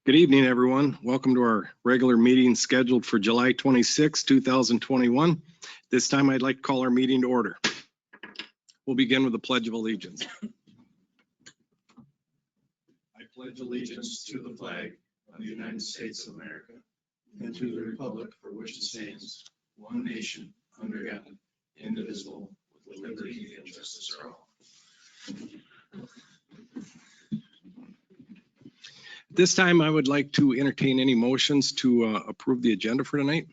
Good evening, everyone. Welcome to our regular meeting scheduled for July 26, 2021. This time I'd like to call our meeting to order. We'll begin with the Pledge of Allegiance. I pledge allegiance to the flag of the United States of America and to the republic for which it stands, one nation, under God, indivisible, with liberty and justice for all. This time I would like to entertain any motions to approve the agenda for tonight.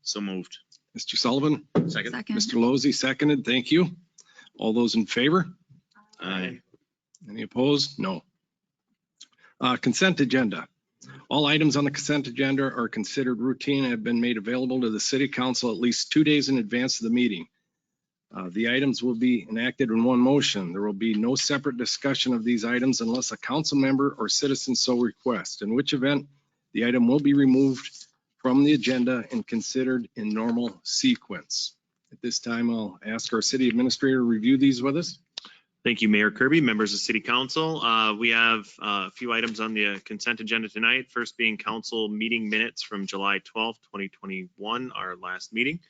So moved. Mr. Sullivan? Second. Mr. Lozey, seconded. Thank you. All those in favor? Aye. Any opposed? No. Consent agenda. All items on the consent agenda are considered routine and have been made available to the City Council at least 2 days in advance of the meeting. The items will be enacted in one motion. There will be no separate discussion of these items unless a council member or citizen so requests, in which event the item will be removed from the agenda and considered in normal sequence. At this time, I'll ask our city administrator to review these with us. Thank you, Mayor Kirby, members of City Council. We have a few items on the consent agenda tonight. First being council meeting minutes from July 12th, 2021, our last meeting.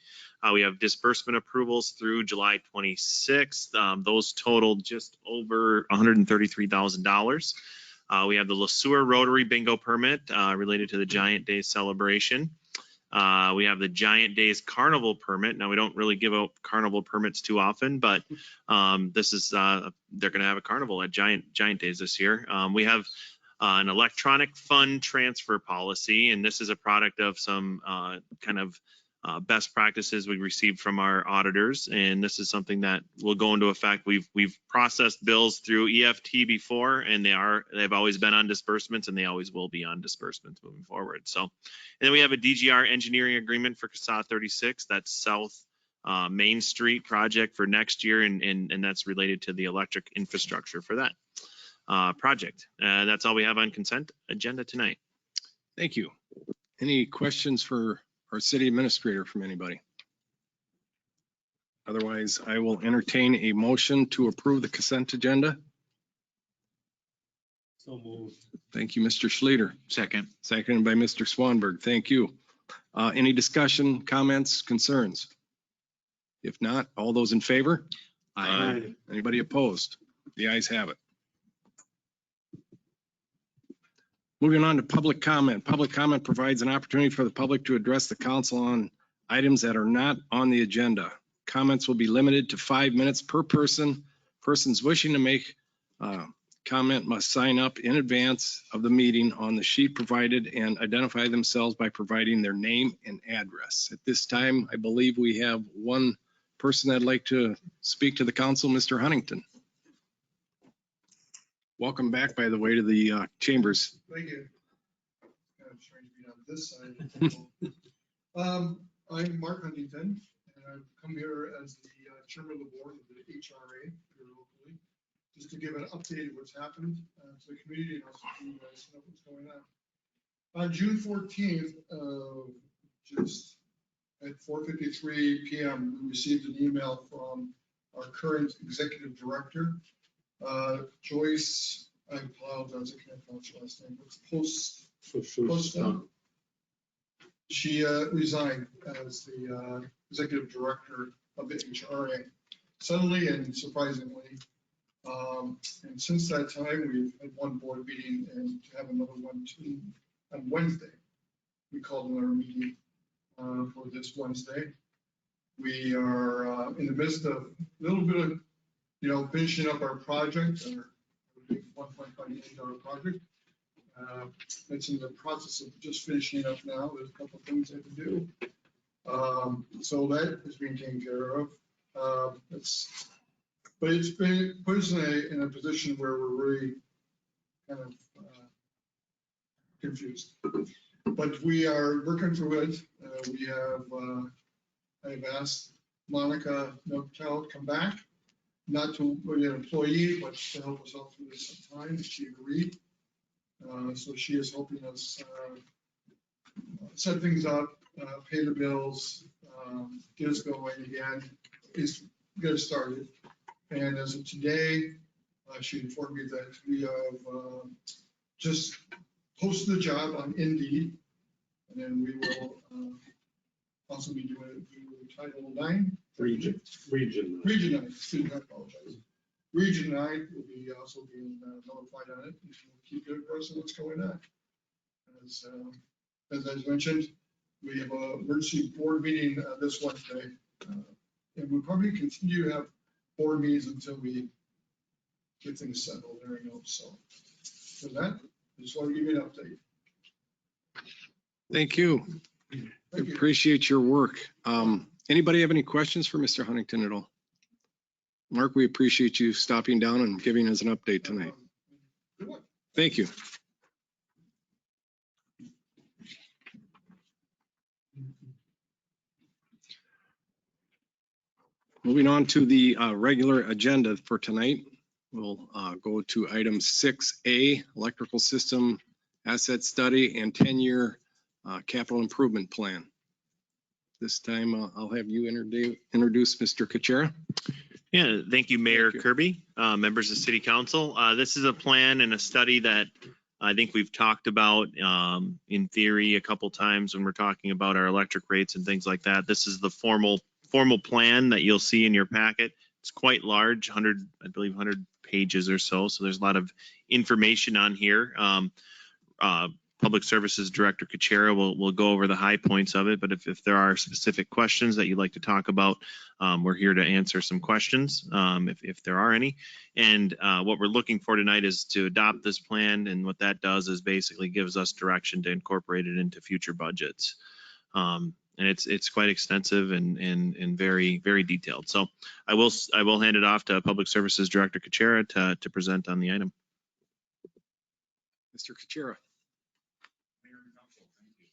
We have disbursement approvals through July 26th. Those totaled just over $133,000. We have the Sueur Rotary Bingo permit related to the Giant Days celebration. We have the Giant Days Carnival permit. Now, we don't really give out carnival permits too often, but this is they're going to have a carnival at Giant Days this year. We have an electronic fund transfer policy, and this is a product of some kind of best practices we received from our auditors, and this is something that will go into effect. We've processed bills through EFT before, and they've always been on disbursements, and they always will be on disbursements moving forward. So, and then we have a DGR engineering agreement for CASA 36. That's South Main Street project for next year, and that's related to the electric infrastructure for that project. That's all we have on consent agenda tonight. Thank you. Any questions for our city administrator from anybody? Otherwise, I will entertain a motion to approve the consent agenda. So moved. Thank you, Mr. Schlueter. Second. Seconded by Mr. Swanberg. Thank you. Any discussion, comments, concerns? If not, all those in favor? Aye. Anybody opposed? The ayes have it. Moving on to public comment. Public comment provides an opportunity for the public to address the council on items that are not on the agenda. Comments will be limited to 5 minutes per person. Persons wishing to make comment must sign up in advance of the meeting on the sheet provided and identify themselves by providing their name and address. At this time, I believe we have one person that'd like to speak to the council, Mr. Huntington. Welcome back, by the way, to the chambers. Thank you. Kind of strange to be on this side. I'm Mark Huntington, and I've come here as the chairman of the board of the HRA here locally, just to give an update of what's happened to the community and also so you guys know what's going on. On June 14th, just at 4:53 p.m., we received an email from our current executive director, Joyce, I apologize, I can't pronounce her last name, but it's Post. She resigned as the executive director of the HRA suddenly and surprisingly. And since that time, we've had one board meeting and to have another one on Wednesday. We called another meeting for this Wednesday. We are in the midst of a little bit of finishing up our project, our big $1.5 million project. It's in the process of just finishing up now. There's a couple of things I have to do. So that is being taken care of. But it's been put us in a position where we're really kind of confused. But we are working through it. I've asked Monica Notel to come back. Not to be an employee, but to help us out through this time. She agreed. So she is helping us set things up, pay the bills, get us going again, get us started. And as of today, she informed me that we have just post the job on Indeed, and then we will also be doing Title 9. Region. Region 9, excuse me, I apologize. Region 9 will be also being notified on it, and we'll keep you abreast of what's going on. As I mentioned, we have an emergency board meeting this Wednesday, and we'll probably continue to have board meetings until we get things settled there, you know. So with that, I just want to give you an update. Thank you. Thank you. Appreciate your work. Anybody have any questions for Mr. Huntington at all? Mark, we appreciate you stopping down and giving us an update tonight. Good luck. Thank you. Moving on to the regular agenda for tonight, we'll go to item 6A, electrical system asset study and 10-year capital improvement plan. This time I'll have you introduce Mr. Kuchera. Yeah, thank you, Mayor Thank you. Kirby, members of City Council. This is a plan and a study that I think we've talked about in theory a couple times when we're talking about our electric rates and things like that. This is the formal plan that you'll see in your packet. It's quite large, I believe 100 pages or so. So there's a lot of information on here. Public Services Director Kuchera will go over the high points of it, but if there are specific questions that you'd like to talk about, we're here to answer some questions if there are any. And what we're looking for tonight is to adopt this plan, and what that does is basically gives us direction to incorporate it into future budgets. And it's quite extensive and very, very detailed. So I will hand it off to Public Services Director Kuchera to present on the item. Mr. Kuchera. Mayor and Council, thank you.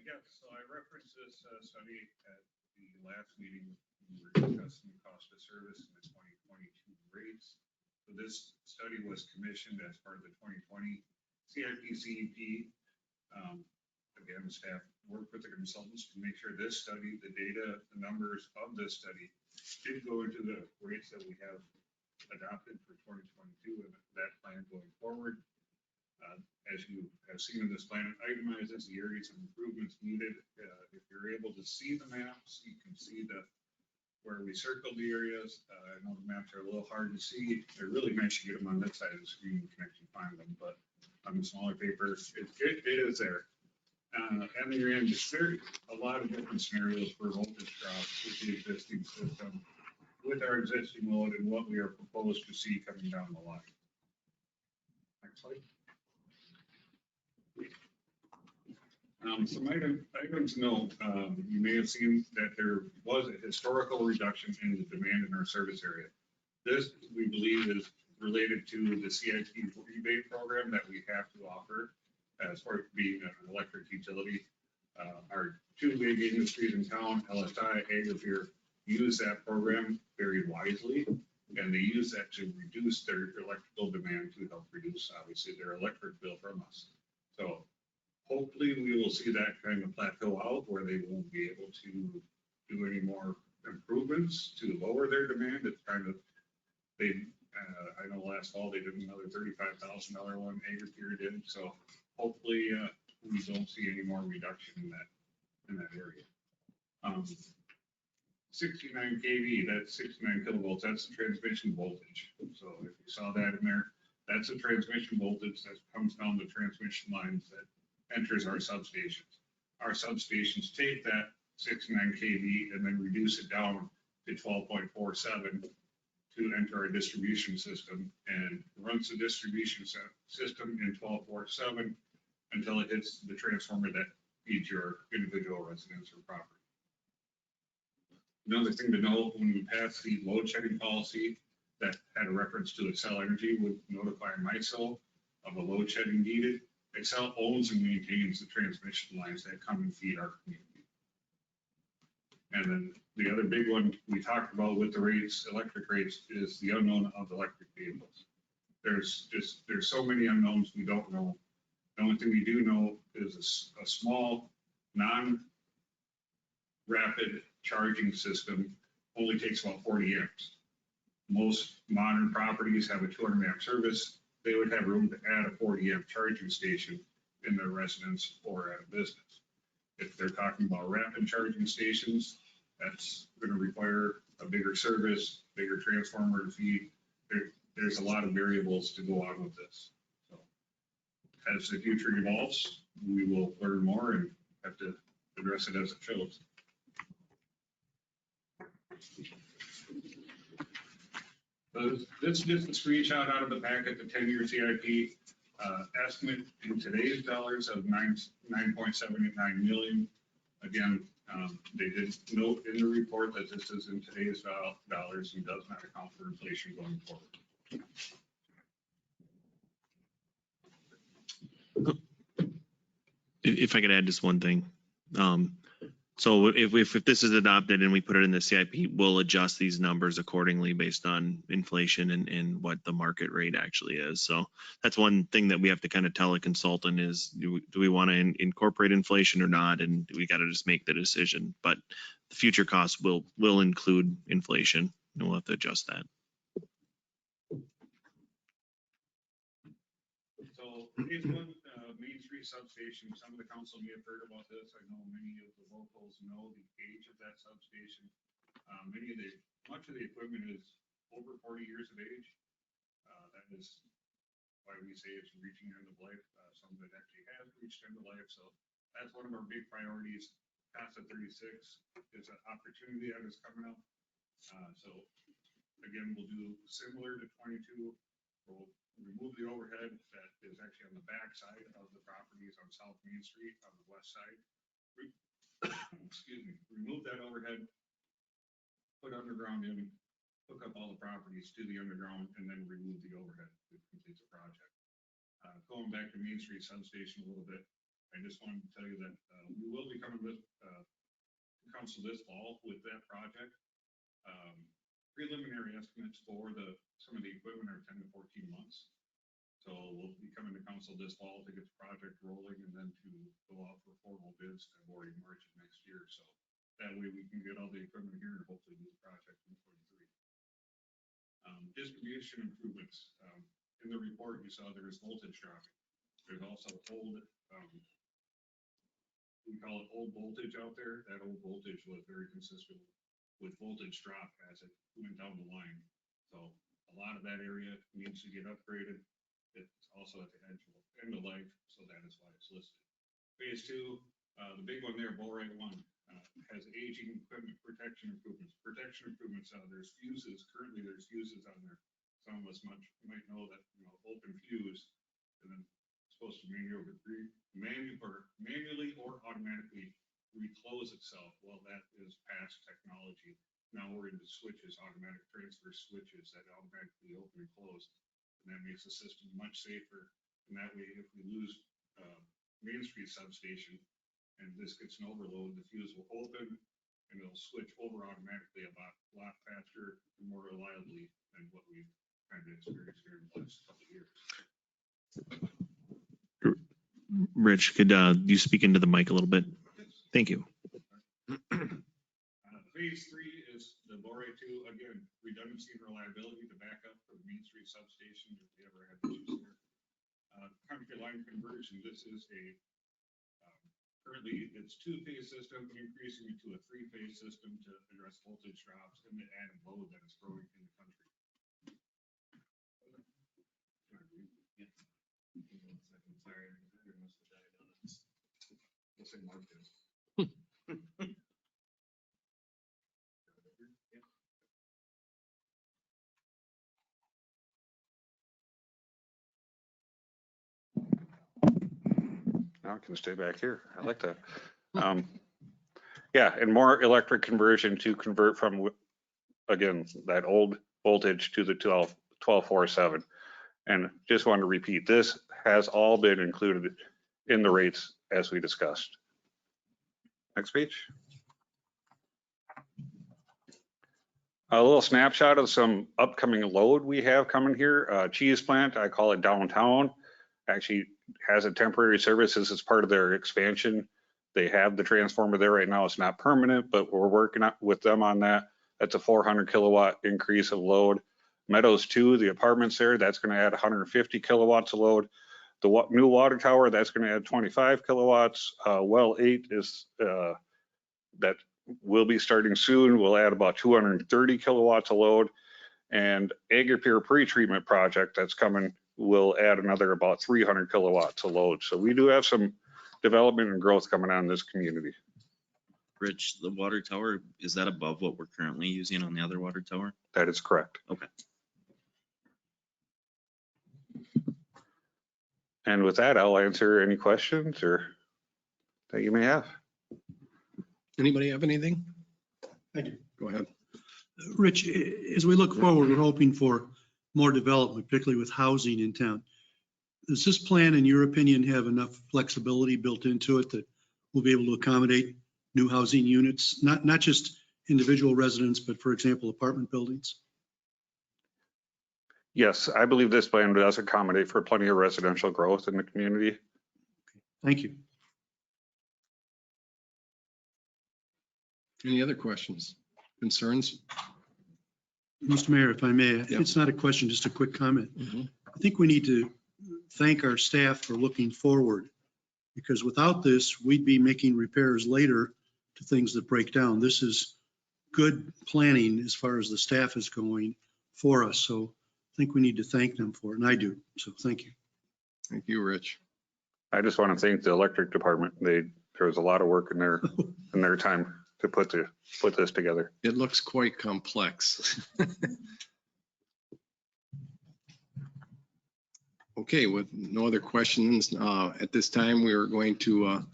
Yes, so I referenced this study at the last meeting. We were discussing the cost of service in the 2022 rates. So this study was commissioned as part of the 2020 CIP-CEP. Again, staff worked with the consultants to make sure this study, the data, the numbers of this study did go into the rates that we have adopted for 2022 and that plan going forward. As you have seen in this plan, it itemizes the areas of improvements needed. If you're able to see the maps, you can see where we circled the areas. I know the maps are a little hard to see. They're really nice to get them on that side of the screen. You can actually find them, but on the smaller paper, it is there. And you're in a lot of different scenarios for voltage drops with the existing system, with our existing load and what we are proposed to see coming down the line. Next slide. Some items to note, you may have seen that there was a historical reduction in the demand in our service area. This, we believe, is related to the CIP rebate program that we have to offer as far as being an electric utility. Our two big industries in town, LSI, Agri-Peer, use that program very wisely, and they use that to reduce their electrical demand to help reduce, obviously, their electric bill from us. So hopefully we will see that kind of plateau out where they won't be able to do any more improvements to lower their demand. It's kind of, I know last fall they did another $35,000 one, Agri-Peer did. So hopefully we don't see any more reduction in that area. 69 kV, that's 69 kilovolts, that's the transmission voltage. So if you saw that in there, that's a transmission voltage that comes down the transmission lines that enters our substations. Our substations take that 69 kV and then reduce it down to 12.47 to enter our distribution system, and runs the distribution system in 12.47 until it hits the transformer that feeds your individual residence or property. Another thing to note, when we passed the load shedding policy that had a reference to Excel Energy would notify MISO of a load shedding needed. Excel owns and maintains the transmission lines that come and feed our community. And then the other big one we talked about with the rates, electric rates, is the unknown of electric vehicles. There's so many unknowns we don't know. The only thing we do know is a small, non-rapid charging system only takes about 40 amps. Most modern properties have a 200 amp service. they would have room to add a 40 amp charging station in their residence or at a business. If they're talking about rapid charging stations, that's going to require a bigger service, bigger transformer to feed. There's a lot of variables to go on with this. So as the future evolves, we will learn more and have to address it as it shows. This is just a screenshot out of the packet, the 10-year CIP estimate in today's dollars of 9.789 million. Again, they did note in the report that this is in today's dollars and does not account for inflation going forward. If I could add just one thing. So if this is adopted and we put it in the CIP, we'll adjust these numbers accordingly based on inflation and what the market rate actually is. So that's one thing that we have to kind of tell a consultant is, do we want to incorporate inflation or not? And we got to just make the decision. But the future costs will include inflation, and we'll have to adjust that. So phase one, Main Street substation, some of the council may have heard about this. I know many of the locals know the age of that substation. Much of the equipment is over 40 years of age. That is why we say it's reaching end of life. Some of it actually has reached end of life. So that's one of our big priorities. Past the 36 is an opportunity that is coming up. So again, we'll do similar to 22. We'll remove the overhead that is actually on the back side of the properties on South Main Street on the west side. Excuse me, remove that overhead, put underground in, hook up all the properties to the underground, and then remove the overhead to complete the project. Going back to Main Street substation a little bit, I just wanted to tell you that we will be coming with council this fall with that project. Preliminary estimates for some of the equipment are 10 to 14 months. So we'll be coming to council this fall to get the project rolling and then to go out for formal bids February, March of next year. So that way we can get all the equipment here and hopefully do the project in 23. Distribution improvements. In the report you saw there is voltage dropping. There's also old, we call it old voltage out there. That old voltage was very consistent with voltage drop as it went down the line. So a lot of that area needs to get upgraded. It's also at the end of life, so that is why it's listed. Phase two, the big one there, Borate 1, has aging equipment protection improvements. Protection improvements, there's fuses. Currently, there's fuses on there. Some of us might know that, open fuse, and then it's supposed to manually or automatically reclose itself. Well, that is past technology. Now we're into switches, automatic transfer switches that automatically open and close. And that makes the system much safer. And that way, if we lose Main Street substation and this gets an overload, the fuse will open and it'll switch over automatically a lot faster and more reliably than what we've kind of experienced here in the last couple of years. Rich, could you speak into the mic a little bit? Thank you. Phase three is the Borate 2. Again, redundancy and reliability to back up for the Main Street substation if we ever had issues there. Country line conversion. This is currently it's 2-phase system, increasing it to a 3-phase system to address voltage drops and the added load that is growing in the country. Sorry, I must have died on this. We'll say Mark is. Now I can stay back here. I like that. Yeah, and more electric conversion to convert from, again, that old voltage to the 1247. And just want to repeat, this has all been included in the rates as we discussed. Next page. A little snapshot of some upcoming load we have coming here. Cheese plant, I call it downtown, actually has a temporary service. This is part of their expansion. They have the transformer there right now. It's not permanent, but we're working with them on that. That's a 400 kilowatt increase of load. Meadows 2, the apartments there, that's going to add 150 kilowatts of load. The new water tower, that's going to add 25 kilowatts. Well 8 is that will be starting soon. Will add about 230 kilowatts of load. And Agri-Pier pretreatment project that's coming will add another about 300 kilowatts of load. So we do have some development and growth coming on in this community. Rich, the water tower, is that above what we're currently using on the other water tower? That is correct. Okay. And with that, I'll answer any questions or that you may have. Anybody have anything? Thank you. Go ahead. Rich, as we look forward, we're hoping for more development, particularly with housing in town. Does this plan, in your opinion, have enough flexibility built into it that we'll be able to accommodate new housing units, not just individual residents, but for example, apartment buildings? Yes, I believe this plan does accommodate for plenty of residential growth in the community. Thank you. Any other questions, concerns? Mr. Mayor, if I may, Yeah. it's not a question, just a quick comment. I think we need to thank our staff for looking forward, because without this, we'd be making repairs later to things that break down. This is good planning as far as the staff is going for us. So I think we need to thank them for it, and I do. So thank you. Thank you, Rich. I just want to thank the electric department. There was a lot of work in their time to put this together. It looks quite complex. Okay, with no other questions, at this time, we are going to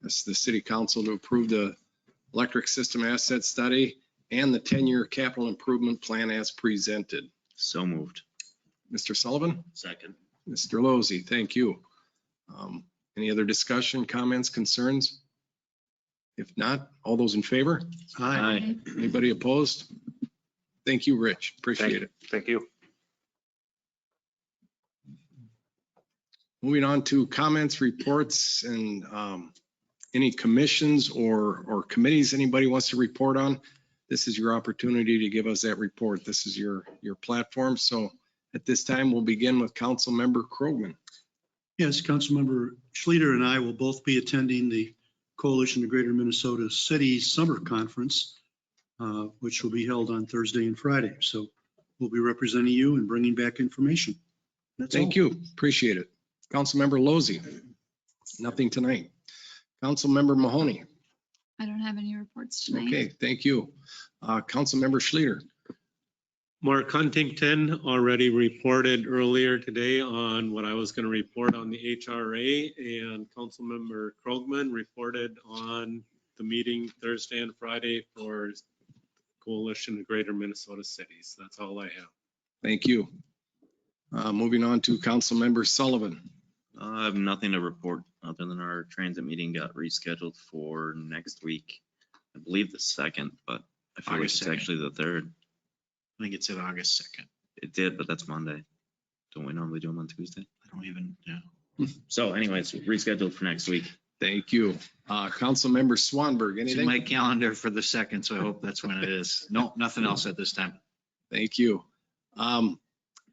ask the city council to approve the electric system asset study and the 10-year capital improvement plan as presented. So moved. Mr. Sullivan? Second. Mr. Lozey, thank you. Any other discussion, comments, concerns? If not, all those in favor? Aye. Anybody opposed? Thank you, Rich. Appreciate it. Thank you. Moving on to comments, reports, and any commissions or committees anybody wants to report on. This is your opportunity to give us that report. This is your platform. So at this time, we'll begin with Council Member Krogman. Yes, Councilmember Schlueter and I will both be attending the Coalition of Greater Minnesota Cities Summer Conference, which will be held on Thursday and Friday. So we'll be representing you and bringing back information. That's Thank you. Appreciate it. Councilmember Lozey. Nothing tonight. Councilmember Mahoney. I don't have any reports tonight. Okay, thank you. Councilmember Schlueter. Mark Huntington already reported earlier today on what I was going to report on the HRA, and Councilmember Krogman reported on the meeting Thursday and Friday for Coalition of Greater Minnesota Cities. That's all I have. Thank you. Moving on to Councilmember Sullivan. I have nothing to report other than our transit meeting got rescheduled for next week. I believe the 2nd, but I feel like August it's 2nd. actually the 3rd. I think it said August 2nd. It did, but that's Monday. Don't we normally do them on Tuesday? I don't even, yeah. So anyways, rescheduled for next week. Thank you. Councilmember Swanberg, It's in anything? my calendar for the 2nd, so I hope that's when it is. No, nothing else at this time. Thank you.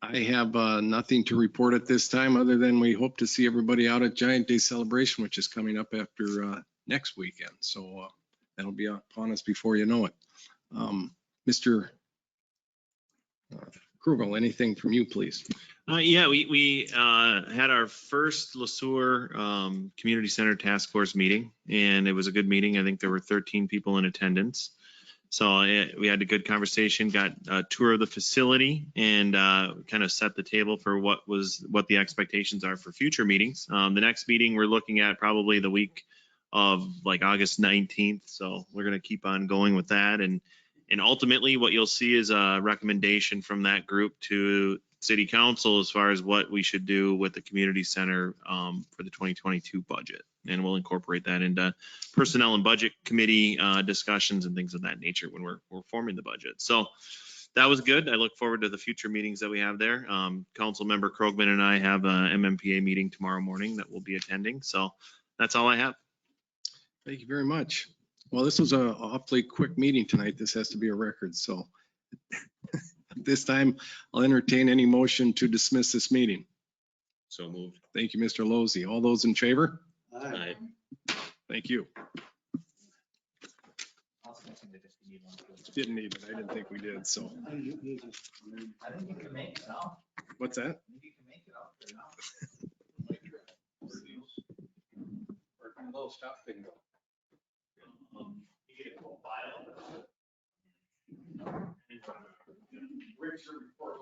I have nothing to report at this time, other than we hope to see everybody out at Giant Day Celebration, which is coming up after next weekend. So that'll be upon us before you know it. Mr. Krugel, anything from you, please? Yeah, we had our first Sueur Community Center Task Force meeting, and it was a good meeting. I think there were 13 people in attendance. So we had a good conversation, got a tour of the facility, and kind of set the table for what the expectations are for future meetings. The next meeting we're looking at probably the week of like August 19th. So we're going to keep on going with that. And ultimately what you'll see is a recommendation from that group to city council as far as what we should do with the community center for the 2022 budget. And we'll incorporate that into personnel and budget committee discussions and things of that nature when we're forming the budget. So that was good. I look forward to the future meetings that we have there. Council member Krogman and I have a MMPA meeting tomorrow morning that we'll be attending. So that's all I have. Thank you very much. Well, this was an awfully quick meeting tonight. This has to be a record. So At this time, I'll entertain any motion to dismiss this meeting. So moved. Thank you, Mr. Lozey. All those in favor? Aye. Thank you. Didn't need it. I didn't think we did, so. I think you can make it out. What's that? You can make it out there now. Where can those stop things go? Where's your report?